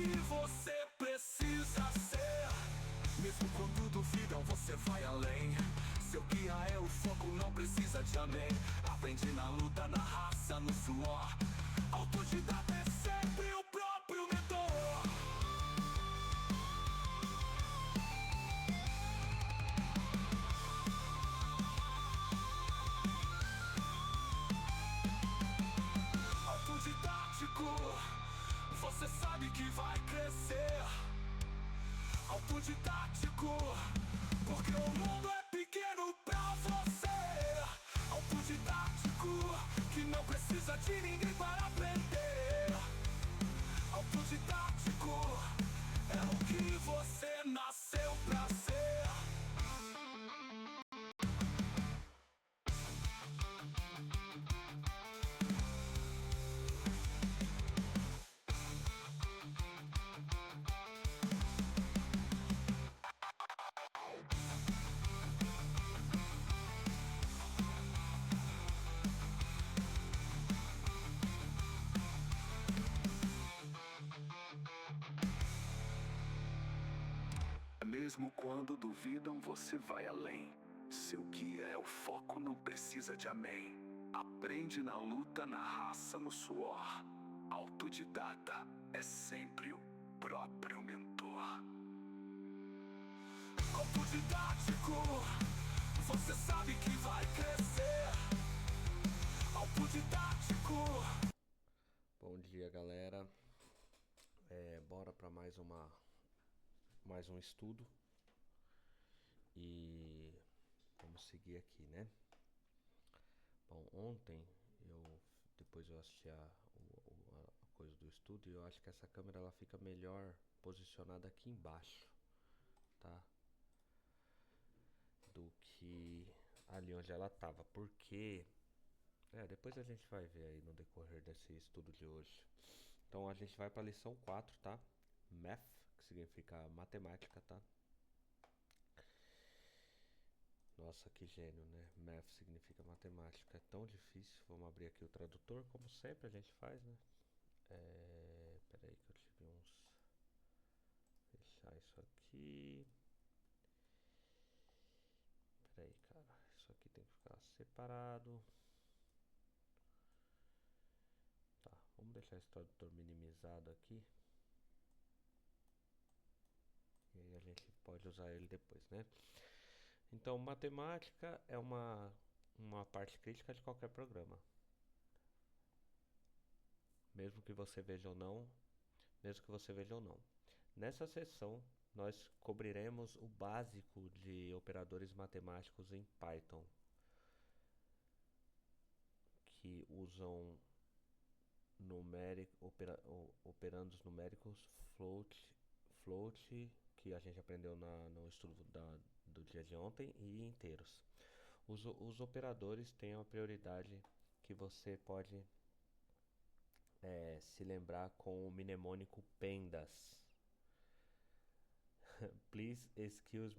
que você precisa ser. Mesmo quando duvidam, você vai além. Seu guia é o foco, não precisa de amém. Aprende na luta, na raça, no suor. Autodidata é sempre o próprio mentor. Autodidático, você sabe que vai crescer. Autodidático, porque o mundo é pequeno pra você. Autodidático, que não precisa de ninguém para aprender. Autodidático, é o que você nasceu pra ser. Mesmo quando duvidam, você vai além. Seu guia é o foco, não precisa de amém. Aprende na luta, na raça, no suor. Autodidata é sempre o próprio mentor. Autodidático, você sabe que vai crescer. Autodidático. Bom dia, galera. Bora para mais um estudo e vamos seguir aqui, né? Bom, ontem depois eu assisti a coisa do estudo e eu acho que essa câmera ela fica melhor posicionada aqui embaixo, tá? Do que ali onde ela tava, porque depois a gente vai ver aí no decorrer desse estudo de hoje. Então a gente vai para a lição 4, tá? Math, que significa matemática, tá? Nossa, que gênio, né? Math significa matemática. É tão difícil. Vamos abrir aqui o tradutor, como sempre a gente faz, né? Peraí que eu tive uns... Fechar isso aqui. Peraí, cara. Isso aqui tem que ficar separado. Tá, vamos deixar esse tradutor minimizado aqui. E aí a gente pode usar ele depois, né? Então, matemática é uma parte crítica de qualquer programa. Mesmo que você veja ou não. Nessa sessão, nós cobriremos o básico de operadores matemáticos em Python, que usam operandos numéricos, float, que a gente aprendeu no estudo do dia de ontem, e inteiros. Os operadores têm uma prioridade que você pode se lembrar com o mnemônico PENDAS. Please excuse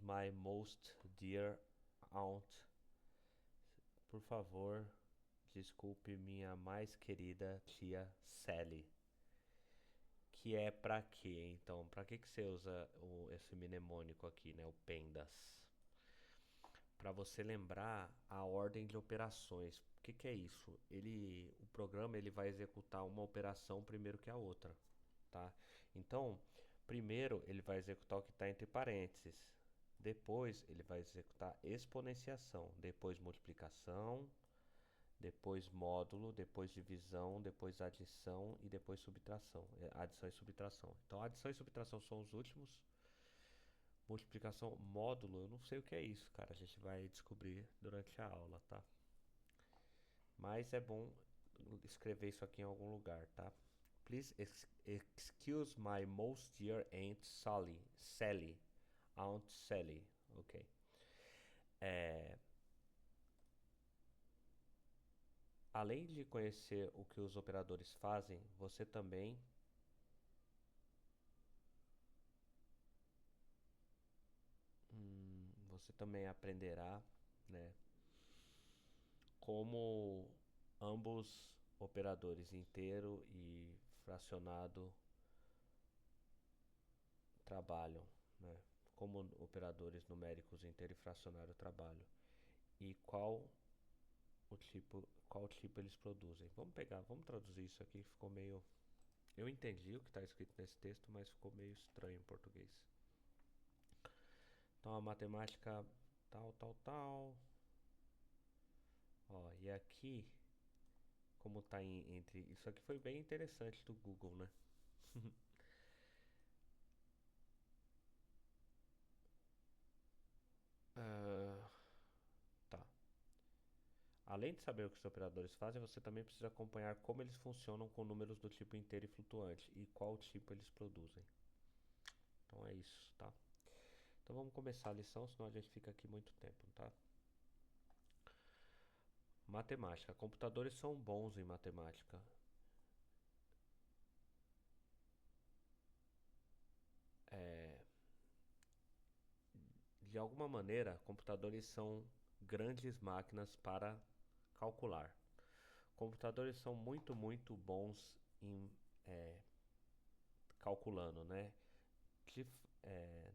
my most dear aunt. Por favor, desculpe minha mais querida tia Sally. Que é pra quê? Então, pra que você usa esse mnemônico aqui, né? O PENDAS. Para você lembrar a ordem de operações. O que é isso? O programa ele vai executar uma operação primeiro que a outra, tá? Então, primeiro ele vai executar o que está entre parênteses. Depois ele vai executar exponenciação, depois multiplicação, depois módulo, depois divisão, depois adição e depois subtração. Adição e subtração. Então, adição e subtração são os últimos. Multiplicação, módulo, eu não sei o que é isso, cara. A gente vai descobrir durante a aula, tá? Mas é bom escrever isso aqui em algum lugar, tá? Please excuse my most dear aunt Sally. Aunt Sally, ok. Além de conhecer o que os operadores fazem, você também aprenderá, né, como ambos operadores inteiro e fracionado trabalham, né? Como operadores numéricos inteiro e fracionário trabalham e qual tipo eles produzem. Vamos traduzir isso aqui, ficou meio. Eu entendi o que está escrito nesse texto, mas ficou meio estranho em português. Então a matemática tal. Ó, e aqui, como tá entre. Isso aqui foi bem interessante do Google, né? Ah, tá. Além de saber o que os operadores fazem, você também precisa acompanhar como eles funcionam com números do tipo inteiro e flutuante e qual tipo eles produzem. Então é isso, tá? Então vamos começar a lição, senão a gente fica aqui muito tempo, tá? Matemática. Computadores são bons em matemática. É, de alguma maneira, computadores são grandes máquinas para calcular. Computadores são muito bons em é, calculando, né?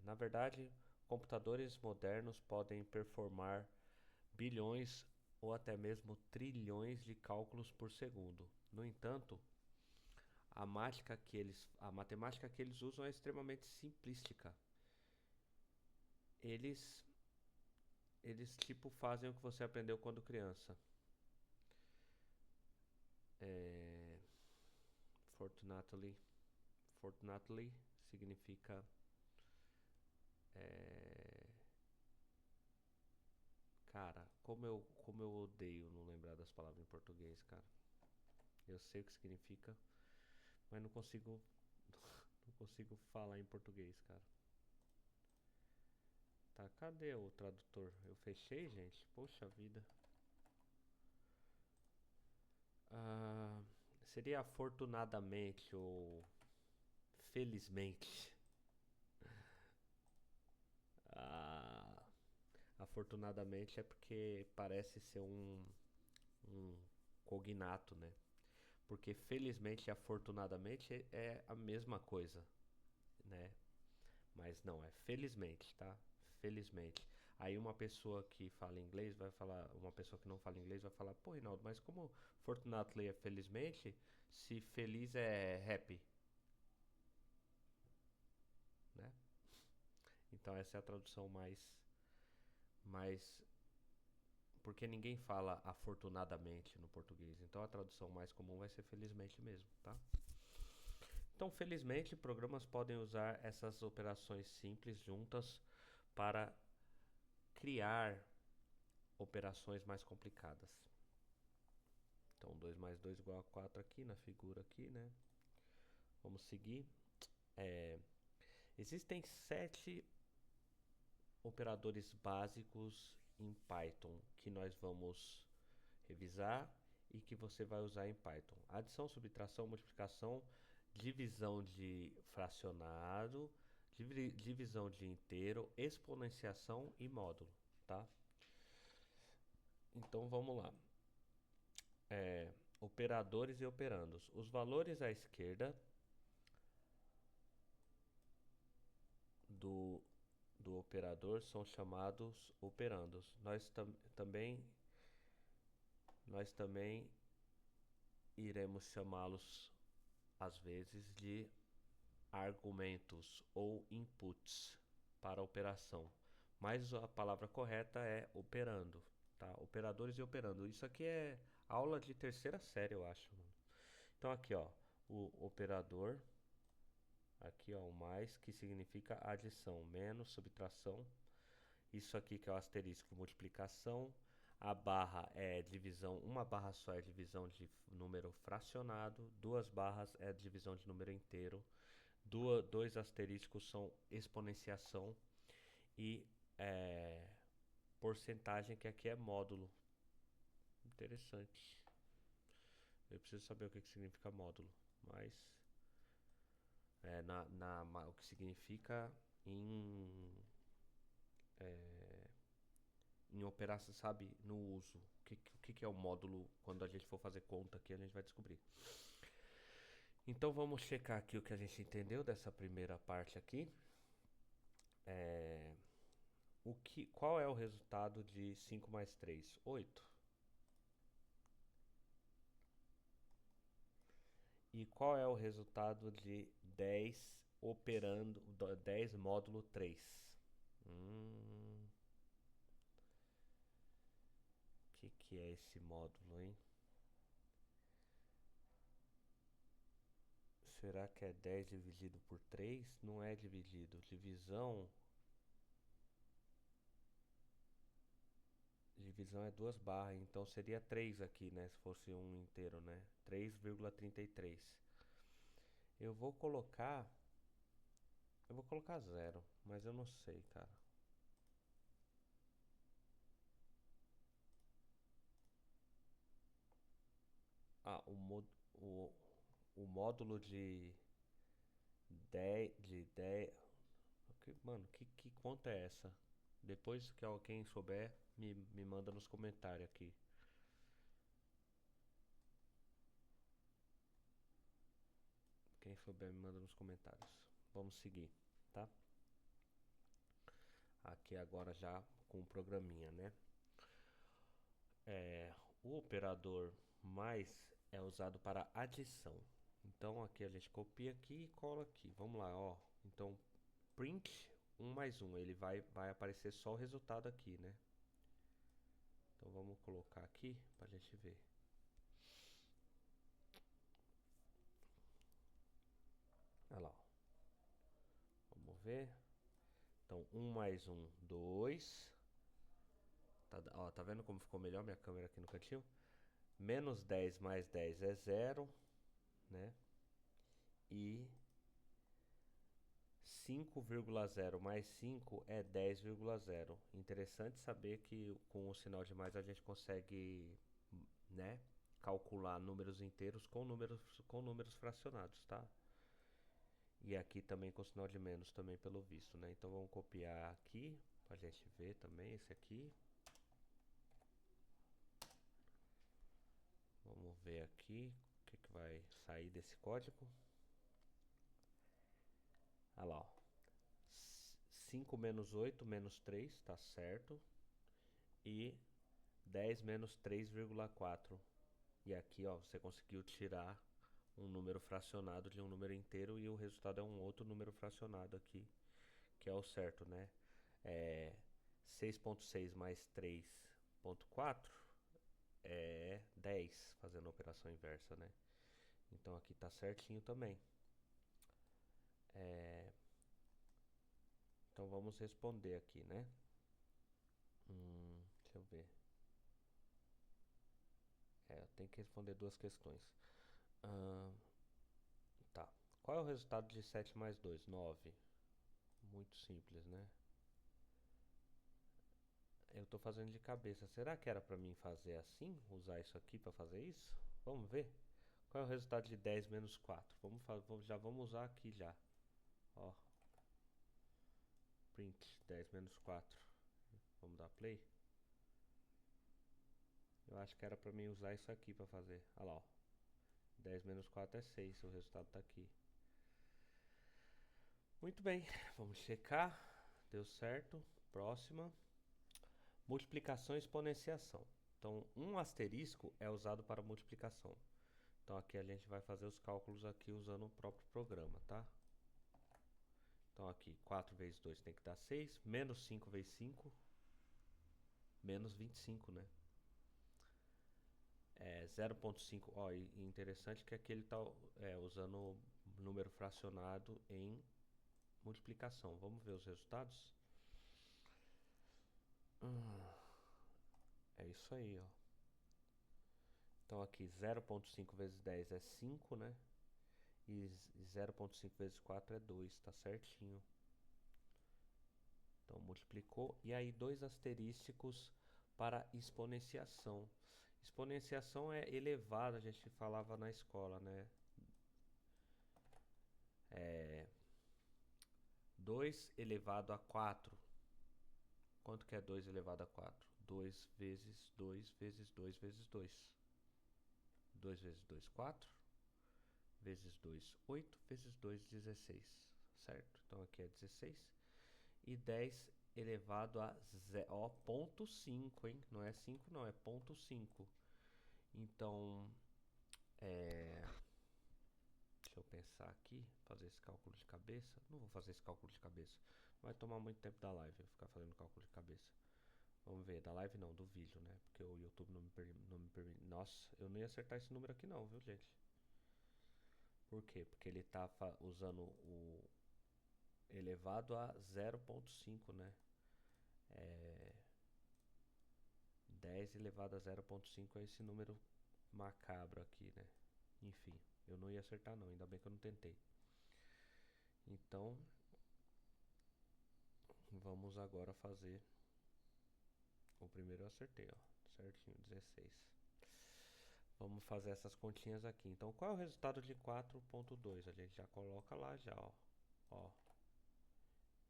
Na verdade, computadores modernos podem performar bilhões ou até mesmo trilhões de cálculos por segundo. No entanto, a matemática que eles usam é extremamente simplística. Eles, eles tipo fazem o que você aprendeu quando criança. É, fortunately, fortunately significa é, cara, como eu odeio não lembrar das palavras em português, cara. Eu sei o que significa, mas não consigo, não consigo falar em português, cara. Tá, cadê o tradutor? Eu fechei, gente? Poxa vida. Ah, seria afortunadamente ou felizmente. Ah, afortunadamente é porque parece ser um cognato, né? Porque felizmente e afortunadamente é a mesma coisa, né? Mas não, é felizmente, tá? Felizmente. Aí uma pessoa que fala inglês vai falar, uma pessoa que não fala inglês vai falar, pô, Rinaldo, mas como fortunately é felizmente, se feliz é happy, né? Então essa é a tradução mais, porque ninguém fala afortunadamente no português. Então a tradução mais comum vai ser felizmente mesmo, tá? Então, felizmente, programas podem usar essas operações simples juntas para criar operações mais complicadas. Então, 2 mais 2 igual a 4 aqui na figura aqui, né? Vamos seguir. É, existem 7 operadores básicos em Python que nós vamos revisar e que você vai usar em Python. Adição, subtração, multiplicação, divisão de fracionado, divisão de inteiro, exponenciação e módulo, tá? Então vamos lá. Operadores e operandos. Os valores à esquerda do, do operador são chamados operandos. Nós também iremos chamá-los às vezes de argumentos ou inputs para a operação. Mas a palavra correta é operando, tá? Operadores e operando. Isso aqui é aula de terceira série, eu acho. Então aqui, ó, o operador, aqui ó, o mais, que significa adição, menos subtração. Isso aqui que é o asterisco, multiplicação. A barra é divisão, uma barra só é divisão de número fracionado, 2 barras é divisão de número inteiro, 2 asteriscos são exponenciação e porcentagem, que aqui é módulo. Interessante. Eu preciso saber o que significa módulo, mas o que significa em operação, sabe, no uso. O que é o módulo? Quando a gente for fazer conta aqui, a gente vai descobrir. Então vamos checar aqui o que a gente entendeu dessa primeira parte aqui. É, qual é o resultado de 5 mais 3? 8. E qual é o resultado de 10 operando 10 módulo 3? Que é esse módulo, hein? Será que é 10 dividido por 3? Não é dividido. Divisão é 2 barras, então seria 3 aqui, né? Se fosse um inteiro, né? 3,33. Eu vou colocar. Eu vou colocar 0, mas eu não sei, cara. Ah, o, o módulo de 10. Mano, que conta é essa? Depois que alguém souber, me manda nos comentários aqui. Quem souber, me manda nos comentários. Vamos seguir, tá? Aqui agora já com o programinha, né? O operador mais é usado para adição. Então aqui a gente copia aqui e cola aqui. Vamos lá, ó. Então print 1 mais 1, ele vai aparecer só o resultado aqui, né? Então vamos colocar aqui pra gente ver. Olha lá, ó. Vamos ver. Então 1 mais 1, 2. Tá vendo como ficou melhor minha câmera aqui no cantinho? Menos 10 mais 10 é 0, né? E 5,0 mais 5 é 10,0. Interessante saber que com o sinal de mais a gente consegue, né, calcular números inteiros com números fracionados, tá? E aqui também com sinal de menos também pelo visto, né? Então vamos copiar aqui pra gente ver também esse aqui. Vamos ver aqui o que vai sair desse código. Olha lá, ó. 5 menos 8 menos 3, tá certo. E 10 menos 3,4. E aqui, ó, você conseguiu tirar um número fracionado de um número inteiro e o resultado é um outro número fracionado aqui, que é o certo, né? 6,6 mais 3,4 é 10, fazendo a operação inversa, né? Então aqui tá certinho também. Então vamos responder aqui, né? Deixa eu ver. Eu tenho que responder duas questões. Tá. Qual é o resultado de 7 mais 2? 9. Muito simples, né? Eu tô fazendo de cabeça. Será que era pra mim fazer assim? Usar isso aqui pra fazer isso? Vamos ver? Qual é o resultado de 10 menos 4? Já vamos usar aqui já. Ó. Print 10 menos 4. Vamos dar play? Eu acho que era pra mim usar isso aqui pra fazer. Olha lá, ó. 10 menos 4 é 6. O resultado tá aqui. Muito bem. Vamos checar. Deu certo. Próxima. Multiplicação e exponenciação. Então, um asterisco é usado para multiplicação. Então, aqui a gente vai fazer os cálculos aqui usando o próprio programa, tá? Então, aqui, 4 vezes 2 tem que dar 6, menos 5 vezes 5, menos 25, né? 0,5, ó, e interessante que aqui ele está usando o número fracionado em multiplicação. Vamos ver os resultados? É isso aí, ó. Então aqui 0,5 vezes 10 é 5, né? E 0,5 vezes 4 é 2, tá certinho. Então multiplicou. E aí dois asterísticos para exponenciação. Exponenciação é elevada, a gente falava na escola, né? 2 elevado a 4. Quanto que é 2 elevado a 4? 2 vezes 2 vezes 2 vezes 2. 2 vezes 2, 4. Vezes 2, 8. Vezes 2, 16. Certo? Então aqui é 16. e 10 elevado a 0,5, hein? Não é 5 não, é 0,5. Então, deixa eu pensar aqui, fazer esse cálculo de cabeça. Não vou fazer esse cálculo de cabeça. Vai tomar muito tempo da live eu ficar fazendo cálculo de cabeça. Vamos ver, da live não, do vídeo, né? Porque o YouTube não me permite. Nossa, eu não ia acertar esse número aqui não, viu, gente? Por quê? Porque ele tá usando o elevado a 0,5, né? 10 elevado a 0,5 é esse número macabro aqui, né? Enfim, eu não ia acertar não, ainda bem que eu não tentei. Então, vamos agora fazer. O primeiro eu acertei, ó, certinho, 16. Vamos fazer essas continhas aqui. Então, qual é o resultado de 4,2? A gente já coloca lá já, ó.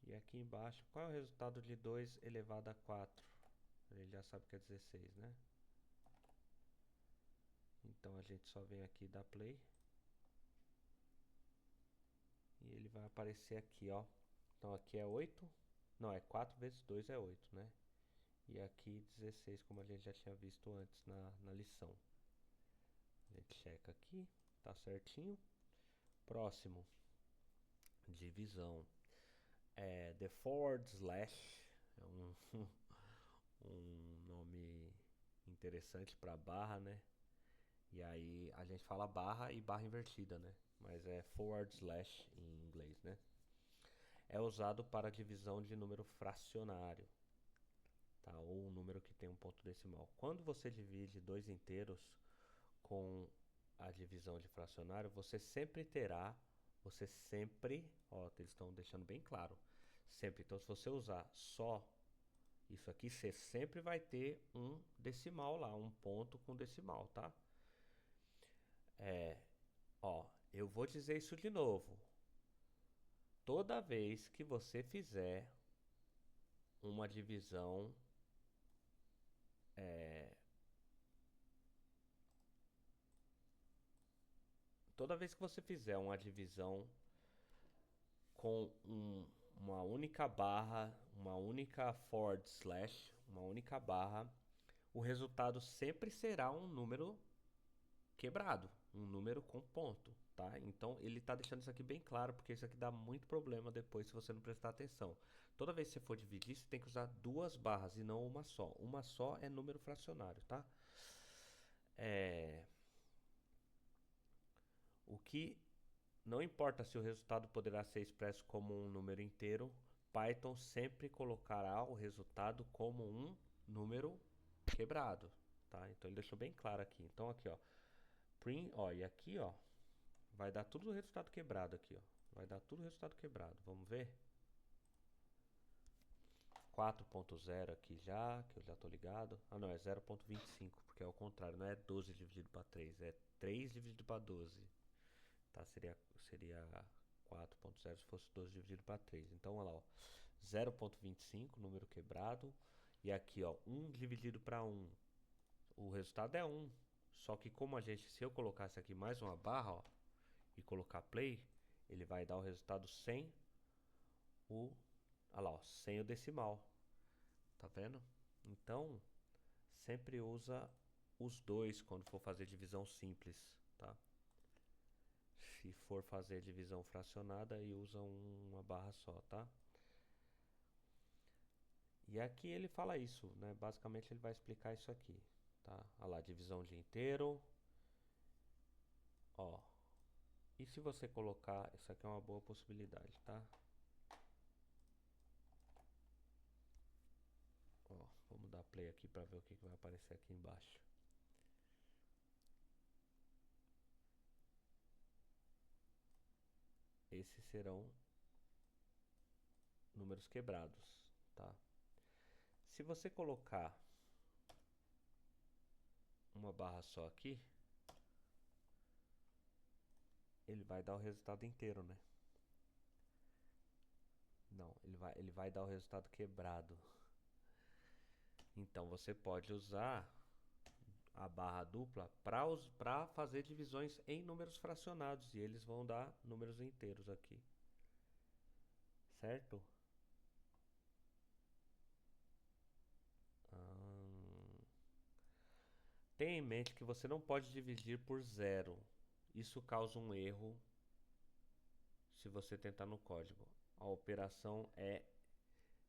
E aqui embaixo, qual é o resultado de 2 elevado a 4? A gente já sabe que é 16, né? Então a gente só vem aqui da play. E ele vai aparecer aqui, ó. Então aqui é 8. Não, é 4 vezes 2 é 8, né? E aqui 16, como a gente já tinha visto antes na lição. A gente checa aqui, tá certinho. Próximo, divisão. The forward slash é um nome interessante para barra, né? E aí a gente fala barra e barra invertida, né? Mas é forward slash em inglês, né? É usado para divisão de número fracionário, tá? Ou um número que tem um ponto decimal. Quando você divide dois inteiros com a divisão de fracionário, você sempre, ó, eles estão deixando bem claro, sempre. Então, se você usar só isso aqui, você sempre vai ter um decimal lá, um ponto com decimal, tá? Ó, eu vou dizer isso de novo. Toda vez que você fizer uma divisão toda vez que você fizer uma divisão com uma única barra, uma única forward slash, uma única barra, o resultado sempre será um número quebrado, um número com ponto, tá? Então ele está deixando isso aqui bem claro, porque isso aqui dá muito problema depois se você não prestar atenção. Toda vez que você for dividir, você tem que usar duas barras e não uma só. Uma só é número fracionário, tá? O que não importa se o resultado poderá ser expresso como um número inteiro, Python sempre colocará o resultado como um número quebrado, tá? Então ele deixou bem claro aqui. Então aqui, ó, print, ó, e aqui, ó, vai dar tudo o resultado quebrado aqui, ó. Vai dar tudo o resultado quebrado. Vamos ver? 4.0 aqui já, que eu já tô ligado. Ah, não, é 0.25, porque é o contrário, não é 12 dividido para 3, é 3 dividido para 12. Tá? Seria 4.0 se fosse 12 dividido para 3. Então, olha lá, ó, 0.25, número quebrado. E aqui, ó, 1 dividido para 1. O resultado é 1. Só que como se eu colocasse aqui mais uma barra, ó, e colocar play, ele vai dar o resultado sem olha lá, ó, sem o decimal. Tá vendo? Então, sempre usa os dois quando for fazer divisão simples, tá? Se for fazer divisão fracionada, aí usa uma barra só, tá? E aqui ele fala isso, né? Basicamente ele vai explicar isso aqui, tá? Olha lá, divisão de inteiro. Ó. E se você colocar, isso aqui é uma boa possibilidade, tá? Ó, vamos dar play aqui para ver o que vai aparecer aqui embaixo. Esses serão números quebrados, tá? Se você colocar uma barra só aqui, ele vai dar o resultado inteiro, né? Não, ele vai dar o resultado quebrado. Então você pode usar a barra dupla para fazer divisões em números fracionados e eles vão dar números inteiros aqui, certo? Tenha em mente que você não pode dividir por zero. Isso causa um erro se você tentar no código. A operação é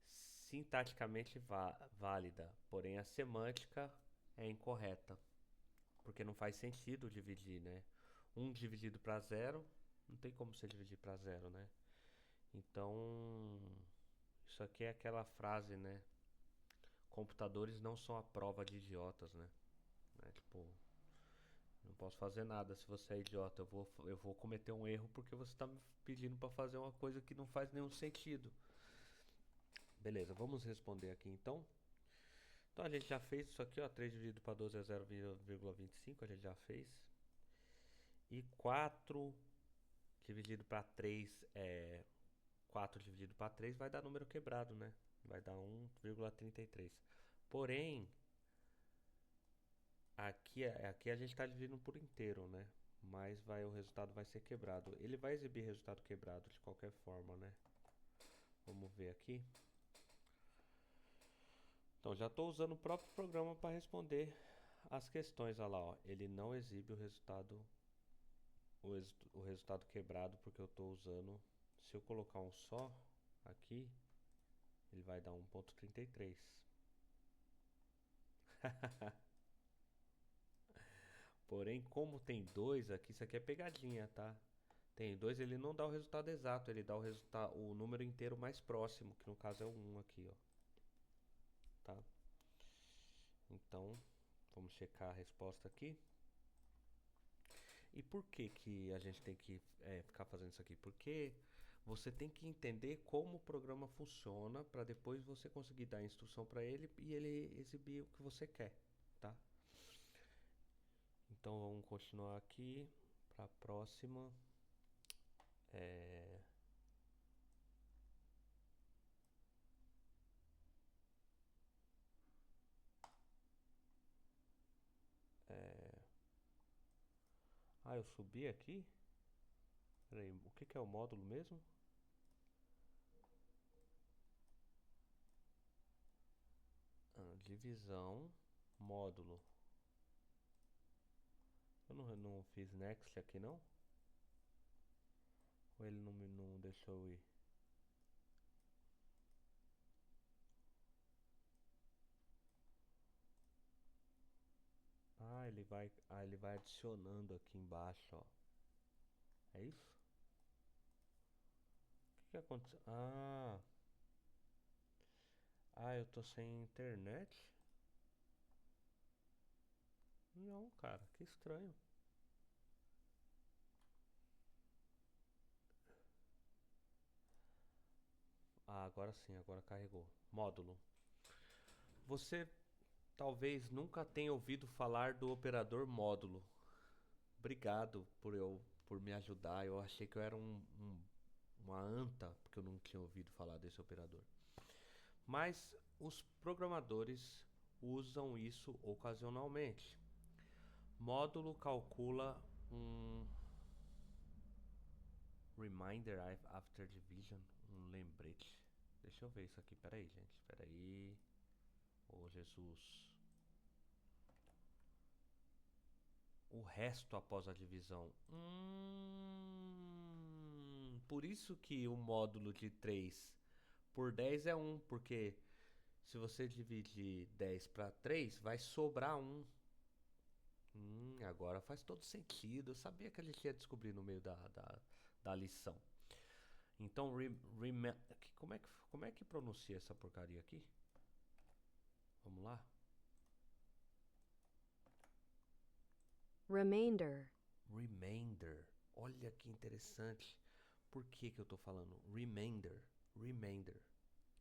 sintaticamente válida, porém a semântica é incorreta, porque não faz sentido dividir, né? 1 dividido para zero, não tem como você dividir para zero, né? Então, isso aqui é aquela frase, né? Computadores não são a prova de idiotas, né? Tipo, não posso fazer nada se você é idiota. Eu vou cometer um erro porque você está me pedindo para fazer uma coisa que não faz nenhum sentido. Beleza, vamos responder aqui então. Então a gente já fez isso aqui, ó. 3 dividido para 12 é 0,25, a gente já fez. E 4 dividido para 3 é 4 dividido para 3 vai dar número quebrado, né? Vai dar 1,33. Porém, aqui a gente está dividindo por inteiro, né? Mas o resultado vai ser quebrado. Ele vai exibir resultado quebrado de qualquer forma, né? Vamos ver aqui. Então já estou usando o próprio programa para responder as questões. Olha lá, ó. Ele não exibe o resultado quebrado porque eu estou usando. Se eu colocar um só aqui, ele vai dar 1,33. Porém, como tem 2 aqui, isso aqui é pegadinha, tá? Tem 2, ele não dá o resultado exato, ele dá o número inteiro mais próximo, que no caso é o 1 aqui, ó. Tá? Então, vamos checar a resposta aqui. E por que que a gente tem que ficar fazendo isso aqui? Porque você tem que entender como o programa funciona para depois você conseguir dar a instrução para ele e ele exibir o que você quer, tá? Então vamos continuar aqui para a próxima. Eu subi aqui. Peraí, o que que é o módulo mesmo? Divisão, módulo. Eu não fiz next aqui não? Ou ele não deixou eu ir? Ele vai adicionando aqui embaixo, ó. É isso? O que que aconteceu? Eu tô sem internet? Não, cara, que estranho. Agora sim, agora carregou. Módulo. Você talvez nunca tenha ouvido falar do operador módulo. Obrigado por me ajudar. Eu achei que eu era uma anta, porque eu não tinha ouvido falar desse operador. Mas os programadores usam isso ocasionalmente. Módulo calcula um reminder after division, um lembrete. Deixa eu ver isso aqui, peraí, gente, peraí. Ô, Jesus. O resto após a divisão. Por isso que o módulo de 3 por 10 é 1, porque se você dividir 10 para 3, vai sobrar 1. Agora faz todo sentido. Eu sabia que a gente ia descobrir no meio da lição. Então, como é que pronuncia essa porcaria aqui? Vamos lá? Remainder. Remainder. Olha que interessante. Por que que eu tô falando remainder? Remainder.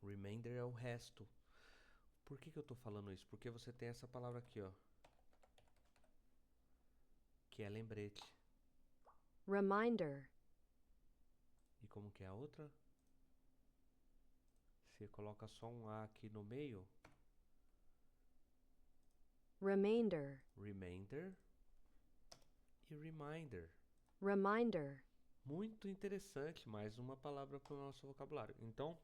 Remainder é o resto. Por que que eu tô falando isso? Porque você tem essa palavra aqui, ó. Que é lembrete. Reminder. E como que é a outra? Você coloca só um A aqui no meio. Remainder. Remainder e reminder. Reminder. Muito interessante, mais uma palavra para o nosso vocabulário. Então,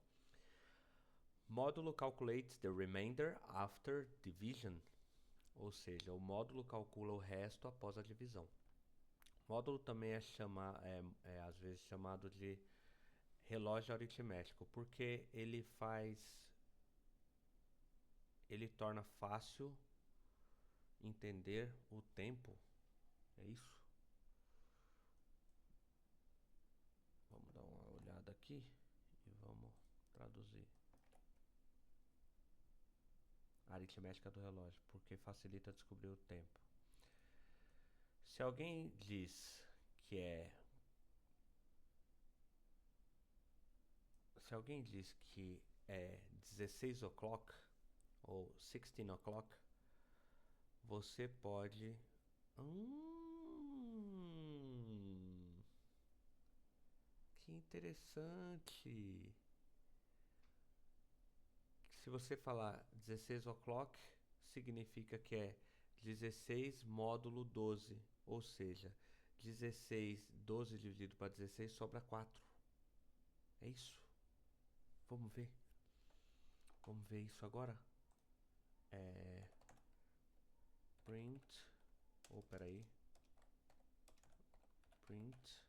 módulo calculates the remainder after division. Ou seja, o módulo calcula o resto após a divisão. Módulo também é às vezes chamado de relógio aritmético, porque ele torna fácil entender o tempo. É isso? Vamos dar uma olhada aqui e vamos traduzir. A aritmética do relógio, porque facilita descobrir o tempo. Se alguém diz que é Se alguém diz que é 16 o'clock ou 16 o'clock, você pode. Que interessante! Se você falar 16 o'clock, significa que é 16 módulo 12, ou seja, 12 dividido para 16 sobra 4. É isso. Vamos ver. Vamos ver isso agora. Print. Peraí. Print.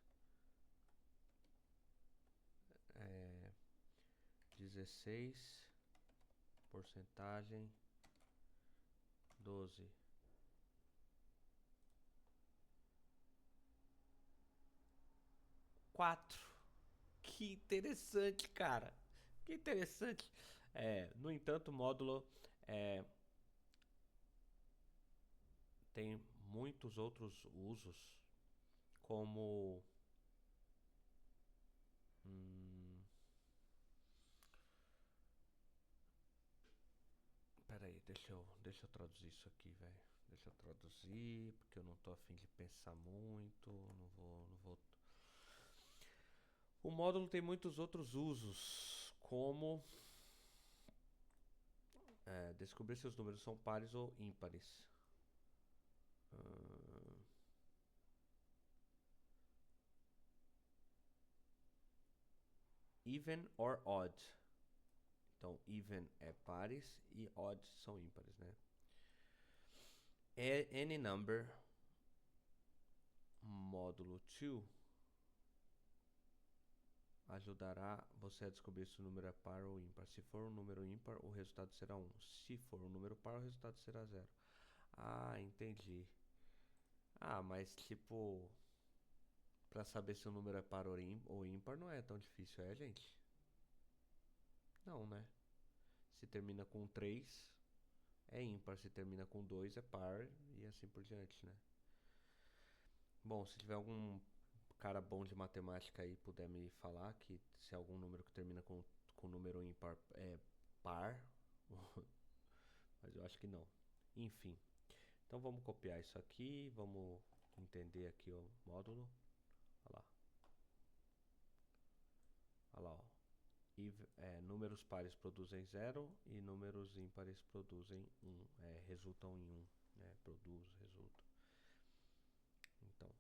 16. Porcentagem. 12. Quatro. Que interessante, cara. Que interessante. No entanto, o módulo tem muitos outros usos, como peraí, deixa eu traduzir isso aqui, velho. Deixa eu traduzir, porque eu não tô a fim de pensar muito. Não vou. O módulo tem muitos outros usos, como descobrir se os números são pares ou ímpares. Even or odd. Então, even é pares e odd são ímpares, né? Any number módulo 2 ajudará você a descobrir se o número é par ou ímpar. Se for um número ímpar, o resultado será 1. Se for um número par, o resultado será 0. Ah, entendi. Ah, mas tipo, pra saber se o número é par ou ímpar não é tão difícil, gente? Não, né? Se termina com 3, é ímpar. Se termina com 2, é par e assim por diante, né? Bom, se tiver algum cara bom de matemática aí puder me falar que se algum número que termina com número ímpar é par, mas eu acho que não. Enfim, então vamos copiar isso aqui, vamos entender aqui o módulo. Olha lá. Olha lá, ó. Números pares produzem 0 e números ímpares produzem 1. Resultam em 1. Resulta. Então,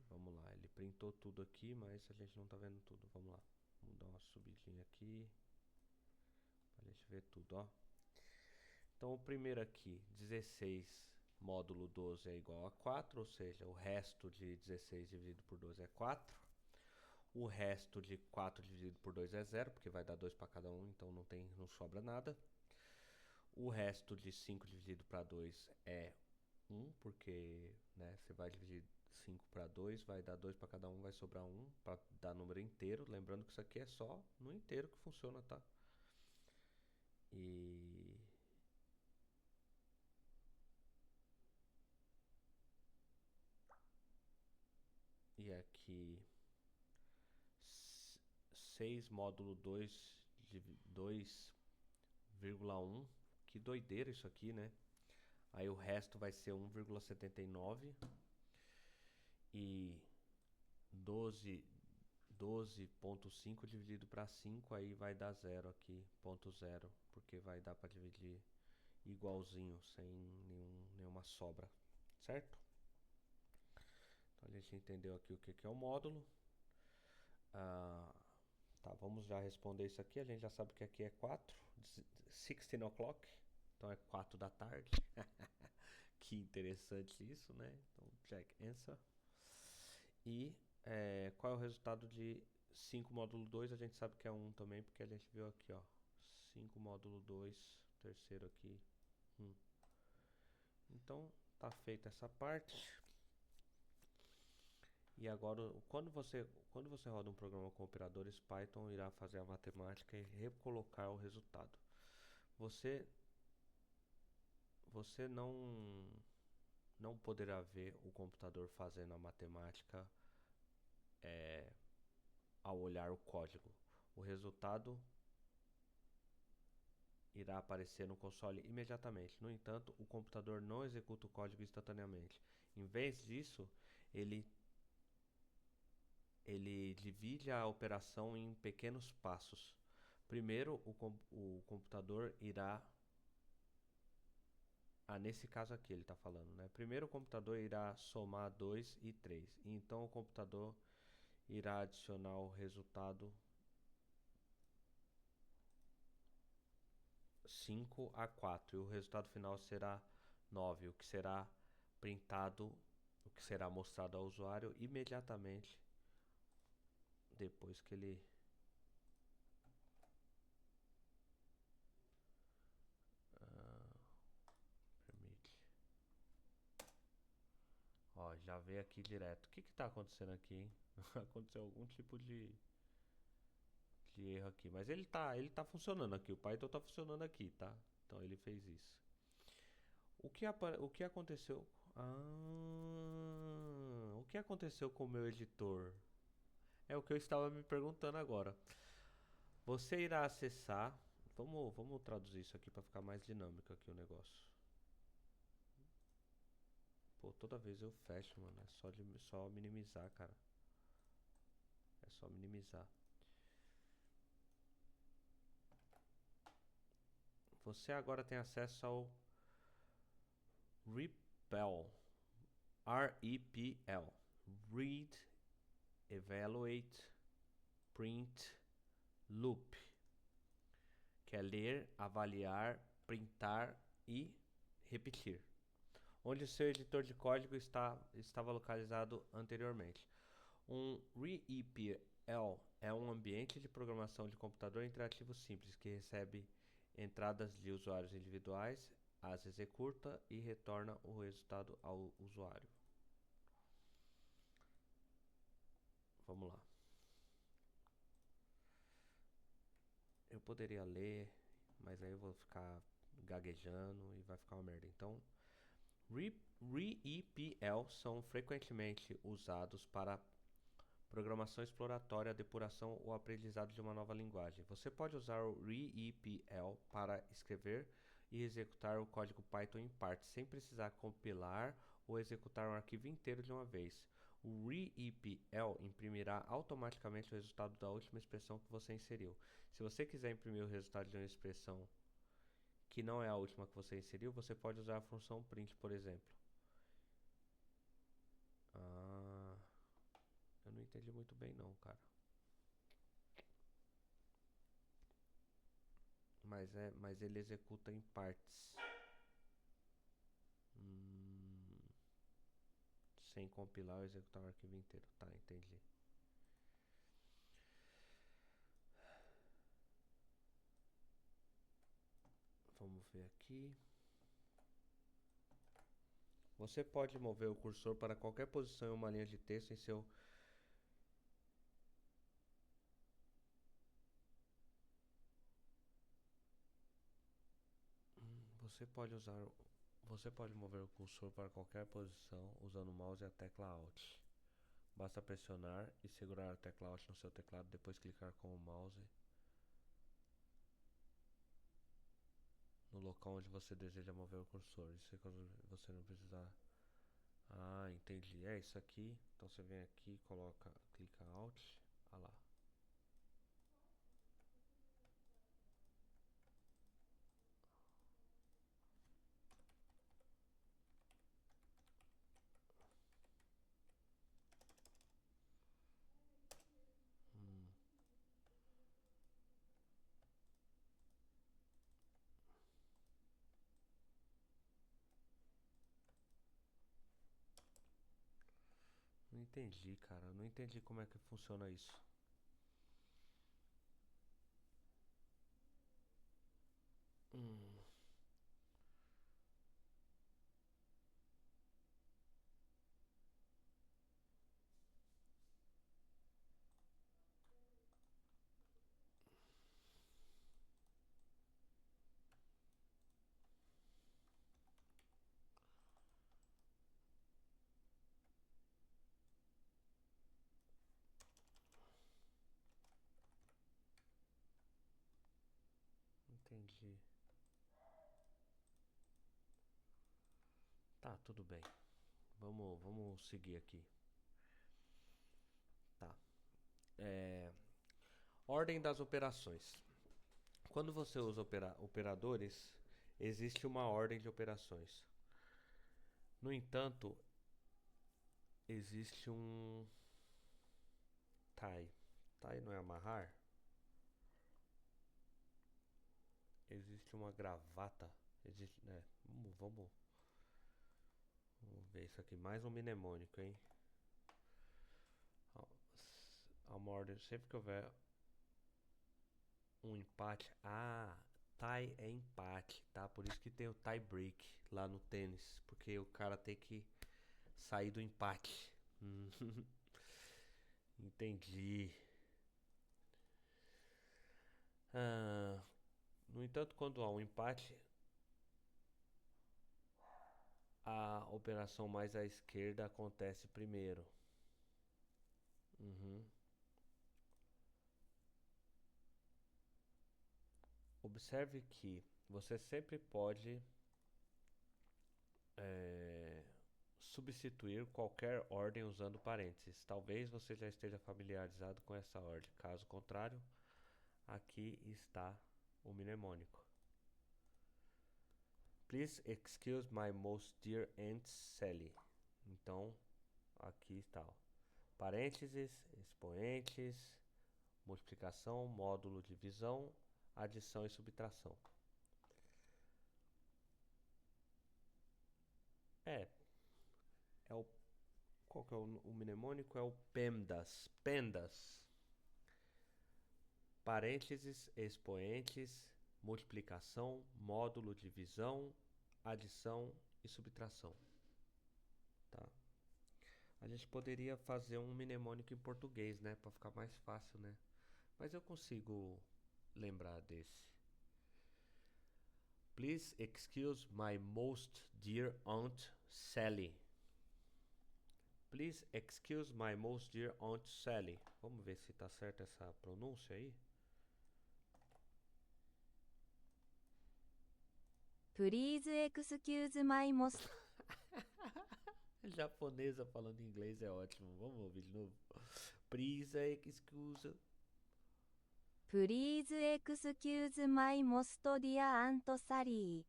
vamos lá. Ele printou tudo aqui, mas a gente não tá vendo tudo. Vamos lá. Vamos dar uma subidinha aqui pra gente ver tudo, ó. Então, o primeiro aqui, 16 módulo 12 é igual a 4, ou seja, o resto de 16 dividido por 12 é 4. O resto de 4 dividido por 2 é 0, porque vai dar 2 para cada um, então não sobra nada. O resto de 5 dividido para 2 é 1, porque você vai dividir 5 para 2, vai dar 2 para cada um, vai sobrar 1 para dar número inteiro. Lembrando que isso aqui é só no inteiro que funciona, tá? E aqui 6 módulo 2,1. Que doideira isso aqui, né? Aí o resto vai ser 1,79 e 12,5 dividido para 5, aí vai dar 0 aqui, ponto 0, porque vai dar para dividir igualzinho, sem nenhuma sobra, certo? Então a gente entendeu aqui o que é o módulo. Tá, vamos já responder isso aqui. A gente já sabe que aqui é 4, 16 o'clock, então é 4 da tarde. Que interessante isso, né? Então, check answer. E qual é o resultado de 5 módulo 2? A gente sabe que é 1 também, porque a gente viu aqui, ó. 5 módulo 2, terceiro aqui, 1. Então, tá feita essa parte. E agora, quando você roda um programa com operadores, Python irá fazer a matemática e recolocar o resultado. Você não poderá ver o computador fazendo a matemática ao olhar o código. O resultado irá aparecer no console imediatamente. No entanto, o computador não executa o código instantaneamente. Em vez disso, ele divide a operação em pequenos passos. Primeiro, o computador irá... nesse caso aqui ele está falando, né? Primeiro o computador irá somar 2 e 3. E então o computador irá adicionar o resultado 5 a 4. E o resultado final será 9, o que será printado, o que será mostrado ao usuário imediatamente depois que ele... permite. Ó, já veio aqui direto. O que está acontecendo aqui, hein? Aconteceu algum tipo de erro aqui. Mas ele tá funcionando aqui. O Python tá funcionando aqui, tá? Então ele fez isso. O que aconteceu? O que aconteceu com o meu editor? É o que eu estava me perguntando agora. Você irá acessar... Vamos traduzir isso aqui para ficar mais dinâmico aqui o negócio. Pô, toda vez eu fecho, mano. É só minimizar, cara. É só minimizar. Você agora tem acesso ao REPL. REPL. Read, Evaluate, Print, Loop. Que é ler, avaliar, printar e repetir. Onde o seu editor de código estava localizado anteriormente. Um REPL é um ambiente de programação de computador interativo simples que recebe entradas de usuários individuais, as executa e retorna o resultado ao usuário. Vamos lá. Eu poderia ler, mas aí eu vou ficar gaguejando e vai ficar uma merda. Então, REPL são frequentemente usados para programação exploratória, depuração ou aprendizado de uma nova linguagem. Você pode usar o REPL para escrever e executar o código Python em partes, sem precisar compilar ou executar um arquivo inteiro de uma vez. O REPL imprimirá automaticamente o resultado da última expressão que você inseriu. Se você quiser imprimir o resultado de uma expressão que não é a última que você inseriu, você pode usar a função print, por exemplo. Eu não entendi muito bem não, cara. Mas ele executa em partes. Sem compilar ou executar o arquivo inteiro. Tá, entendi. Vamos ver aqui. Você pode mover o cursor para qualquer posição em uma linha de texto em seu... Você pode mover o cursor para qualquer posição usando o mouse e a tecla Alt. Basta pressionar e segurar a tecla Alt no seu teclado, depois clicar com o mouse no local onde você deseja mover o cursor. Isso é quando você não precisar... entendi. É isso aqui. Então você vem aqui, clica Alt. Lá. entendi, cara. Eu não entendi como é que funciona isso. Hum, entendi. Tá, tudo bem. Vamos seguir aqui. Tá. É, ordem das operações. Quando você usa operadores, existe uma ordem de operações. No entanto, existe um tie. Tie não é amarrar? Existe uma gravata. Existe, né? Vamos ver isso aqui. Mais um mnemônico, hein? Há uma ordem. Sempre que houver um empate. Ah, tie é empate, tá? Por isso que tem o tie break lá no tênis. Porque o cara tem que sair do empate. Entendi. Ah, no entanto, quando há um empate, a operação mais à esquerda acontece primeiro. Uhum. Observe que você sempre pode é, substituir qualquer ordem usando parênteses. Talvez você já esteja familiarizado com essa ordem. Caso contrário, aqui está o mnemônico. Please excuse my most dear Aunt Sally. Então, aqui está. Ó. Parênteses, expoentes, multiplicação, módulo, divisão, adição e subtração. É o qual que é o mnemônico? É o PEMDAS. PEMDAS. Parênteses, expoentes, multiplicação, módulo, divisão, adição e subtração. Tá? A gente poderia fazer um mnemônico em português, né? Para ficar mais fácil, né? Mas eu consigo lembrar desse. Please excuse my most dear Aunt Sally. Please excuse my most dear Aunt Sally. Vamos ver se tá certa essa pronúncia aí. Please excuse my most. Japonesa falando inglês é ótimo. Vamos ouvir de novo. Please excuse. Please excuse my most dear Aunt Sally.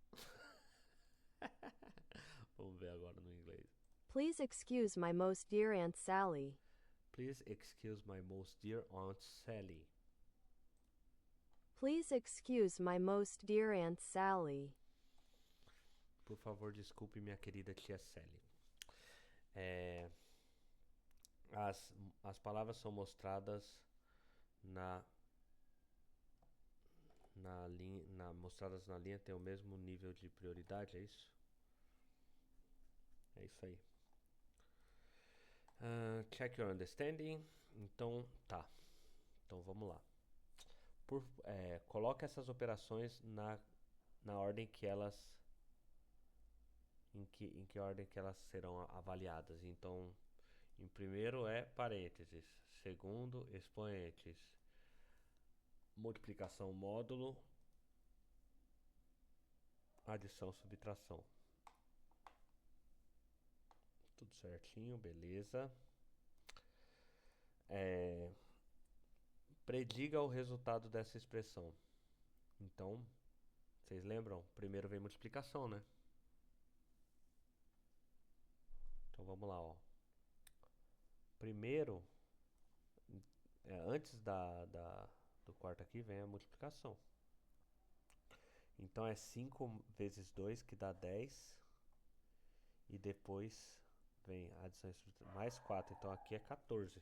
Vamos ver agora no inglês. Please excuse my most dear Aunt Sally. Please excuse my most dear Aunt Sally. Please excuse my most dear Aunt Sally. Por favor, desculpe minha querida tia Sally. As palavras são mostradas mostradas na linha, tem o mesmo nível de prioridade, é isso? É isso aí. Check your understanding. Então, tá. Então, vamos lá. Coloque essas operações na ordem que elas... Em que ordem que elas serão avaliadas. Então, em primeiro é parênteses. Segundo, expoentes. Multiplicação, módulo. Adição, subtração. Tudo certinho, beleza. Prediga o resultado dessa expressão. Então, vocês lembram? Primeiro vem multiplicação, né? Então vamos lá, ó. Primeiro, antes do quarto aqui, vem a multiplicação. Então é 5 vezes 2 que dá 10. E depois vem adição mais 4, então aqui é 14.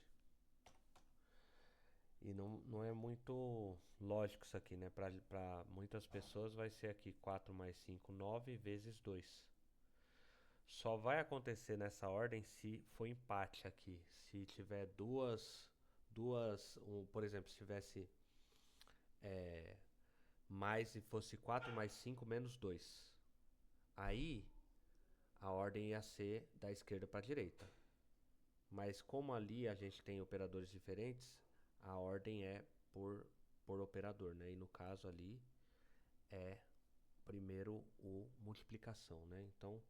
E não é muito lógico isso aqui, né? Para muitas pessoas vai ser aqui 4 mais 5, 9 vezes 2. Só vai acontecer nessa ordem se for empate aqui. Se tiver por exemplo, se tivesse mais e fosse 4 mais 5 menos 2. Aí a ordem ia ser da esquerda para a direita. Mas como ali a gente tem operadores diferentes, a ordem é por operador, né? E no caso ali é primeiro o multiplicação, né? Então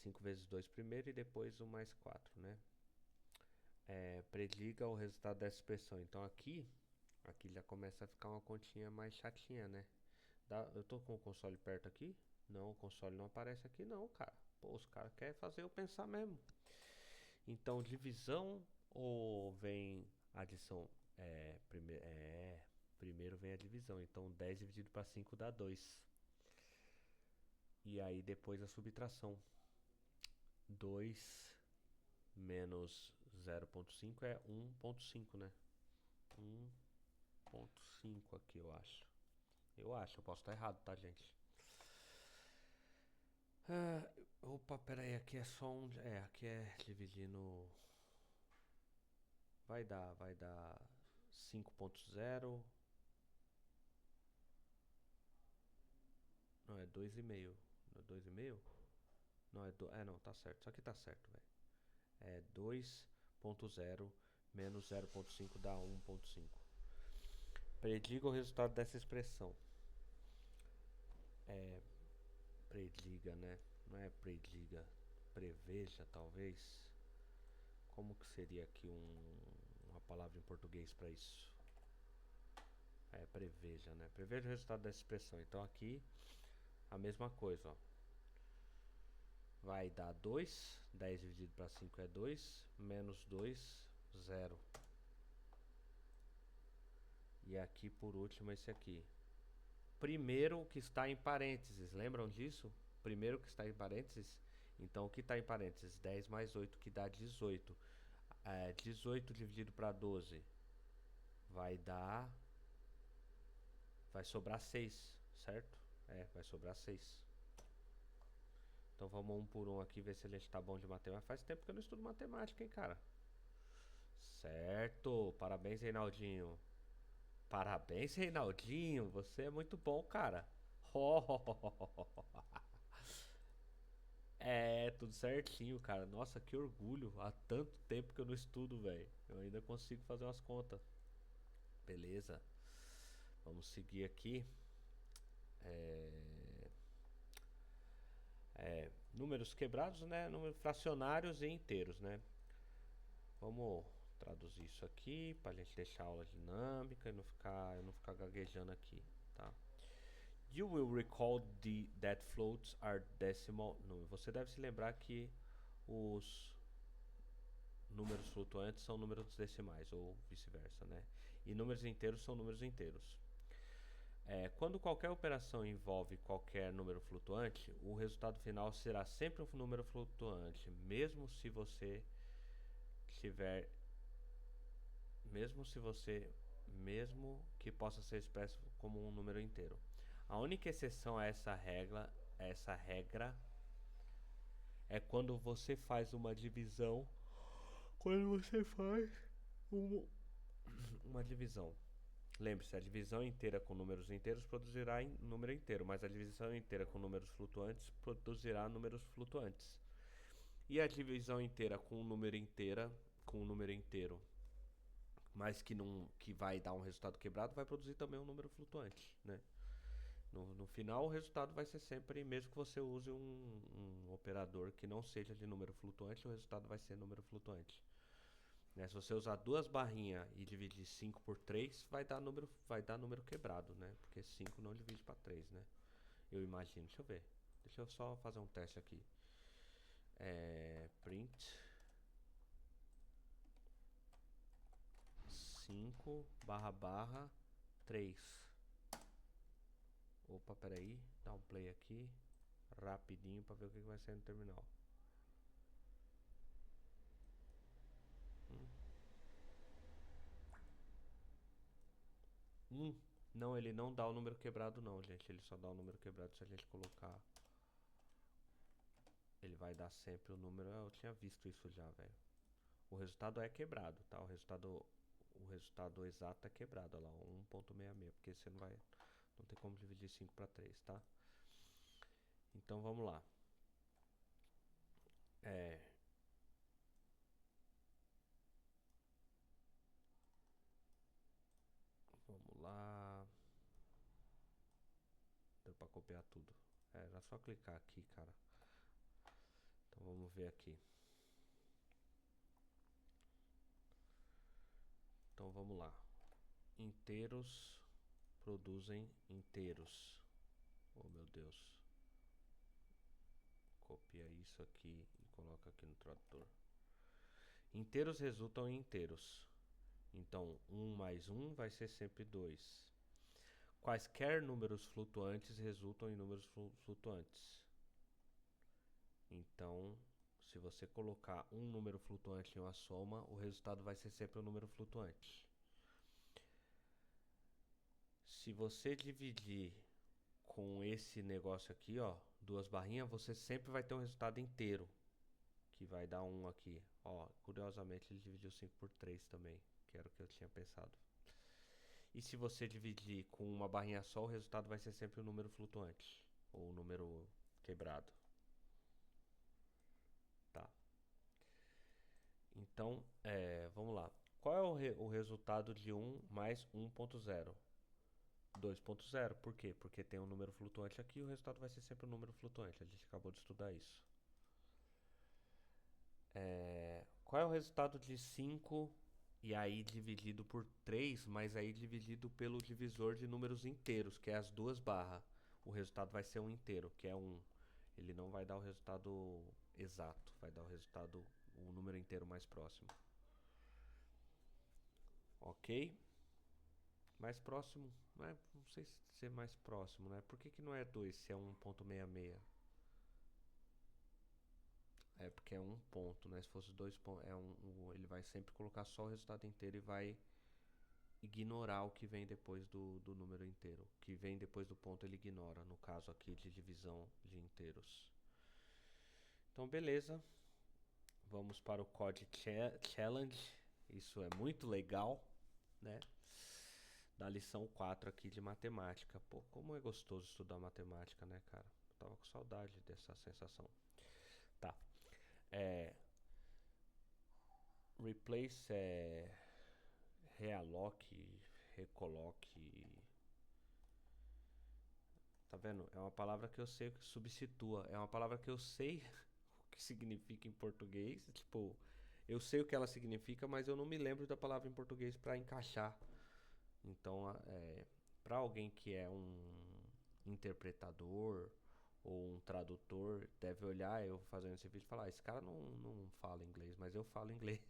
5 vezes 2 primeiro e depois o mais 4, né? Prediga o resultado dessa expressão. Então aqui já começa a ficar uma continha mais chatinha, né? Eu tô com o console perto aqui? Não, o console não aparece aqui não, cara. Pô, os caras querem fazer eu pensar mesmo. Então, divisão ou vem adição? Primeiro vem a divisão. Então, 10 dividido para 5 dá 2. E aí, depois a subtração. 2 menos 0,5 é 1,5, né? 1,5 aqui, eu acho. Eu posso estar errado, tá, gente? Opa, pera aí, aqui é só um... aqui é dividindo... Vai dar 5,0. Não, é 2,5. Não é 2,5? Não, não, tá certo. Isso aqui tá certo, velho. É 2,0 menos 0,5 dá 1,5. Prediga o resultado dessa expressão. Prediga, né? Não é prediga. Preveja, talvez. Como que seria aqui uma palavra em português para isso? Preveja, né? Preveja o resultado dessa expressão. Então aqui a mesma coisa, ó. Vai dar 2, 10 dividido para 5 é 2, menos 2, 0. E aqui por último esse aqui. Primeiro que está em parênteses, lembram disso? Primeiro que está em parênteses. Então o que está em parênteses? 10 mais 8 que dá 18. 18 dividido para 12 vai sobrar 6, certo? Vai sobrar 6. Então vamos um por um aqui, ver se a gente tá bom de matemática. Faz tempo que eu não estudo matemática, hein, cara? Certo! Parabéns, Reinaldinho. Parabéns, Reinaldinho. Você é muito bom, cara. Tudo certinho, cara. Nossa, que orgulho. Há tanto tempo que eu não estudo, velho. Eu ainda consigo fazer umas contas. Beleza. Vamos seguir aqui. Números quebrados, né? Números fracionários e inteiros, né? Vamos traduzir isso aqui para a gente deixar a aula dinâmica e não ficar gaguejando aqui, tá? You will recall that floats are decimal. Não, você deve se lembrar que os números flutuantes são números decimais ou vice-versa, né? E números inteiros são números inteiros. Quando qualquer operação envolve qualquer número flutuante, o resultado final será sempre um número flutuante, mesmo que possa ser expresso como um número inteiro. A única exceção a essa regra é quando você faz uma divisão. Uma divisão. Lembre-se, a divisão inteira com números inteiros produzirá número inteiro, mas a divisão inteira com números flutuantes produzirá números flutuantes. E a divisão inteira com um número inteiro, mas que vai dar um resultado quebrado, vai produzir também um número flutuante, né? No final, o resultado vai ser sempre, mesmo que você use um operador que não seja de número flutuante, o resultado vai ser número flutuante. Né? Se você usar duas barrinhas e dividir 5 por 3, vai dar número quebrado, né? Porque 5 não divide para 3, né? Eu imagino. Deixa eu ver. Deixa eu só fazer um teste aqui. Print 5 / 3. Opa, peraí. Dá um play aqui. Rapidinho para ver o que vai sair no terminal. Não, ele não dá o número quebrado não, gente. Ele só dá o número quebrado se a gente colocar. Ele vai dar sempre o número. Eu tinha visto isso já, velho. O resultado é quebrado, tá? O resultado exato é quebrado, olha lá, 1.66, porque você não tem como dividir 5 para 3, tá? Então vamos lá. Vamos lá. Deu pra copiar tudo. Era só clicar aqui, cara. Então vamos ver aqui. Então vamos lá. Inteiros produzem inteiros. Oh meu Deus. Copia isso aqui e coloca aqui no tradutor. Inteiros resultam em inteiros. Então 1 mais 1 vai ser sempre 2. Quaisquer números flutuantes resultam em números flutuantes. Então, se você colocar um número flutuante em uma soma, o resultado vai ser sempre um número flutuante. Se você dividir com esse negócio aqui, ó, duas barrinhas, você sempre vai ter um resultado inteiro, que vai dar 1 aqui. Ó, curiosamente ele dividiu 5 por 3 também, que era o que eu tinha pensado. E se você dividir com uma barrinha só, o resultado vai ser sempre um número flutuante, ou um número quebrado. Tá. Então, vamos lá. Qual é o resultado de 1 mais 1.0? 2.0. Por quê? Porque tem um número flutuante aqui e o resultado vai ser sempre um número flutuante. A gente acabou de estudar isso. Qual é o resultado de 5 e aí dividido por 3, mas aí dividido pelo divisor de números inteiros, que é as duas barras. O resultado vai ser um inteiro, que é 1. Ele não vai dar o resultado exato, vai dar o número inteiro mais próximo. Ok? Mais próximo, não sei se é mais próximo, né? Por que não é 2 se é 1.66? É porque é um ponto, né? Se fosse 2 pontos, ele vai sempre colocar só o resultado inteiro e vai ignorar o que vem depois do número inteiro. O que vem depois do ponto ele ignora, no caso aqui de divisão de inteiros. Então beleza, vamos para o Code Challenge. Isso é muito legal, né? Da lição 4 aqui de matemática. Pô, como é gostoso estudar matemática, né, cara? Eu tava com saudade dessa sensação. Tá. Replace realoque, recoloque. Tá vendo? É uma palavra que eu sei que substitua. É uma palavra que eu sei o que significa em português. Tipo, eu sei o que ela significa, mas eu não me lembro da palavra em português para encaixar. Então, para alguém que é um interpretador ou um tradutor, deve olhar eu fazendo esse vídeo e falar: esse cara não fala inglês, mas eu falo inglês.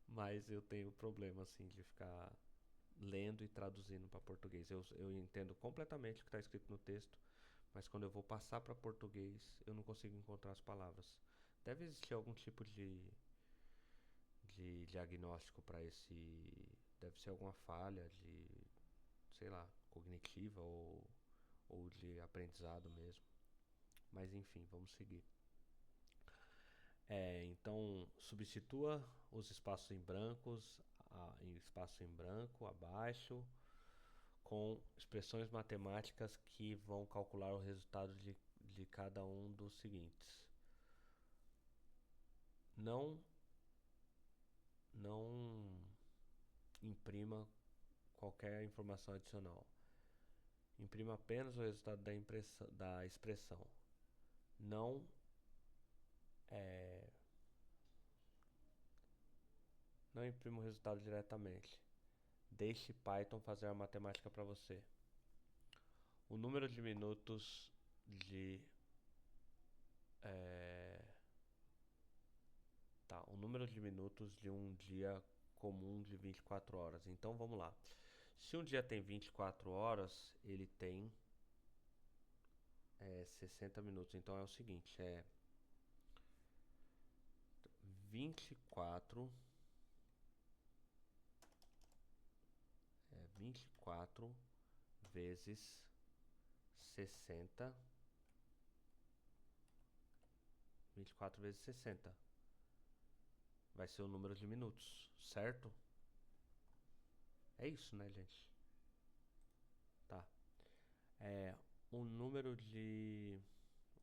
Mas eu tenho problema assim de ficar lendo e traduzindo para português. Eu entendo completamente o que está escrito no texto, mas quando eu vou passar para português, eu não consigo encontrar as palavras. Deve existir algum tipo de diagnóstico para esse. Deve ser alguma falha de, sei lá, cognitiva ou de aprendizado mesmo. Mas enfim, vamos seguir. Então, substitua os espaços em brancos, em espaço em branco abaixo, com expressões matemáticas que vão calcular o resultado de cada um dos seguintes. Não imprima qualquer informação adicional. Imprima apenas o resultado da expressão. Não imprima o resultado diretamente. Deixe Python fazer a matemática para você. O número de minutos o número de minutos de um dia comum de 24 horas. Então vamos lá. Se um dia tem 24 horas, ele tem 60 minutos. Então é o seguinte, 24 24 vezes 60. 24 vezes 60 vai ser o número de minutos, certo? É isso, né, gente? Tá. O número de...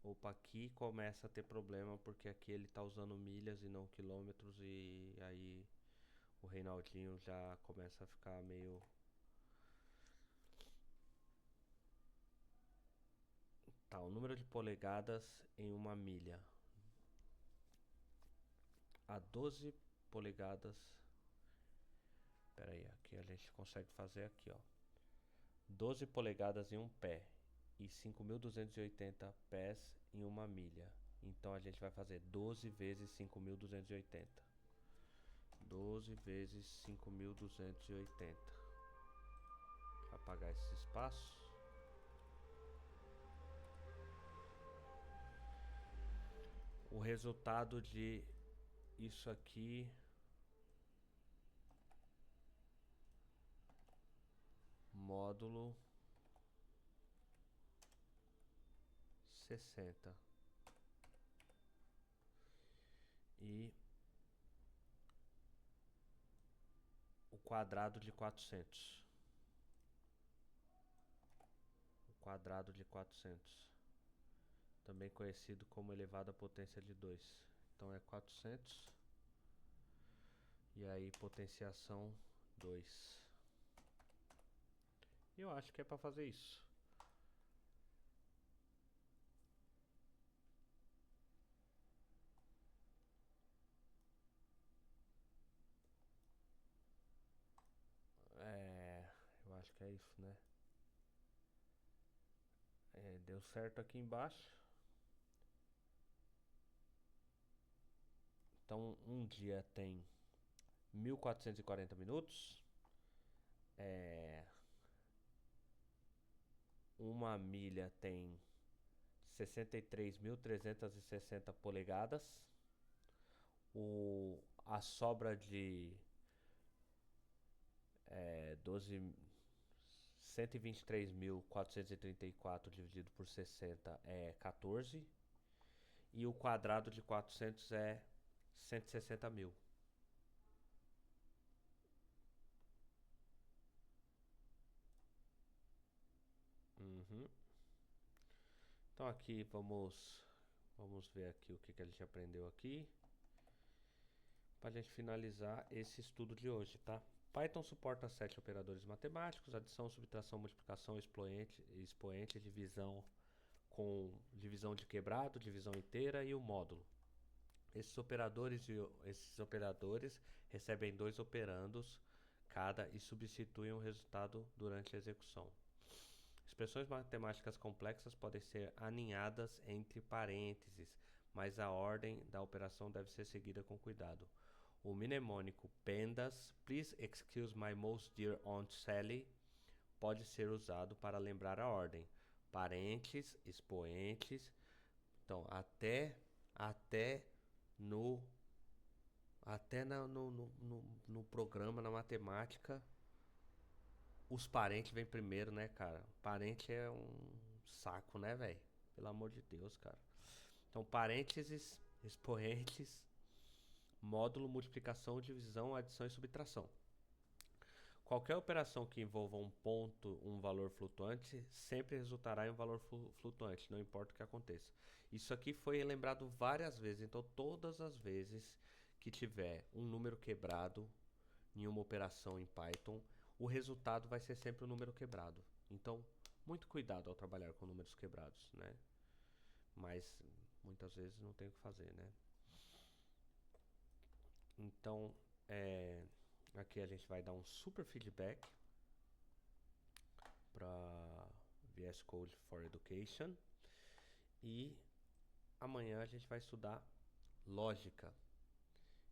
Opa, aqui começa a ter problema porque aqui ele tá usando milhas e não quilômetros e aí o Reinaldinho já começa a ficar meio... Tá, o número de polegadas em uma milha. A 12 polegadas... Pera aí, aqui a gente consegue fazer aqui, ó. 12 polegadas em um pé e 5.280 pés em uma milha. Então a gente vai fazer 12 vezes 5.280. 12 vezes 5.280. Apagar esse espaço. O resultado de isso aqui módulo 60 e o quadrado de 400. O quadrado de 400, também conhecido como elevado à potência de 2. Então é 400 e aí potenciação 2. Eu acho que é para fazer isso. Eu acho que é isso, né? Deu certo aqui embaixo. Então um dia tem 1440 minutos. Uma milha tem 63.360 polegadas. A sobra de 123.434 dividido por 60 é 14. E o quadrado de 400 é 160 mil. Então aqui vamos ver aqui o que a gente aprendeu aqui para a gente finalizar esse estudo de hoje, tá? Python suporta 7 operadores matemáticos: adição, subtração, multiplicação, expoente, divisão com divisão de quebrado, divisão inteira e o módulo. Esses operadores recebem 2 operandos cada e substituem o resultado durante a execução. Expressões matemáticas complexas podem ser aninhadas entre parênteses, mas a ordem da operação deve ser seguida com cuidado. O mnemônico PENDAS, Please Excuse My Most Dear Aunt Sally, pode ser usado para lembrar a ordem. Parênteses, expoentes. Então, até no programa, na matemática, os parentes vêm primeiro, né, cara? Parente é um saco, né, velho? Pelo amor de Deus, cara. Então, parênteses, expoentes, módulo, multiplicação, divisão, adição e subtração. Qualquer operação que envolva um ponto, um valor flutuante, sempre resultará em um valor flutuante, não importa o que aconteça. Isso aqui foi lembrado várias vezes, então todas as vezes que tiver um número quebrado em uma operação em Python, o resultado vai ser sempre um número quebrado. Então, muito cuidado ao trabalhar com números quebrados, né? Mas muitas vezes não tem o que fazer, né? Então, aqui a gente vai dar um super feedback para VS Code for Education e amanhã a gente vai estudar lógica.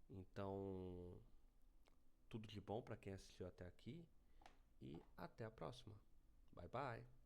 Então, tudo de bom para quem assistiu até aqui e até a próxima. Bye bye.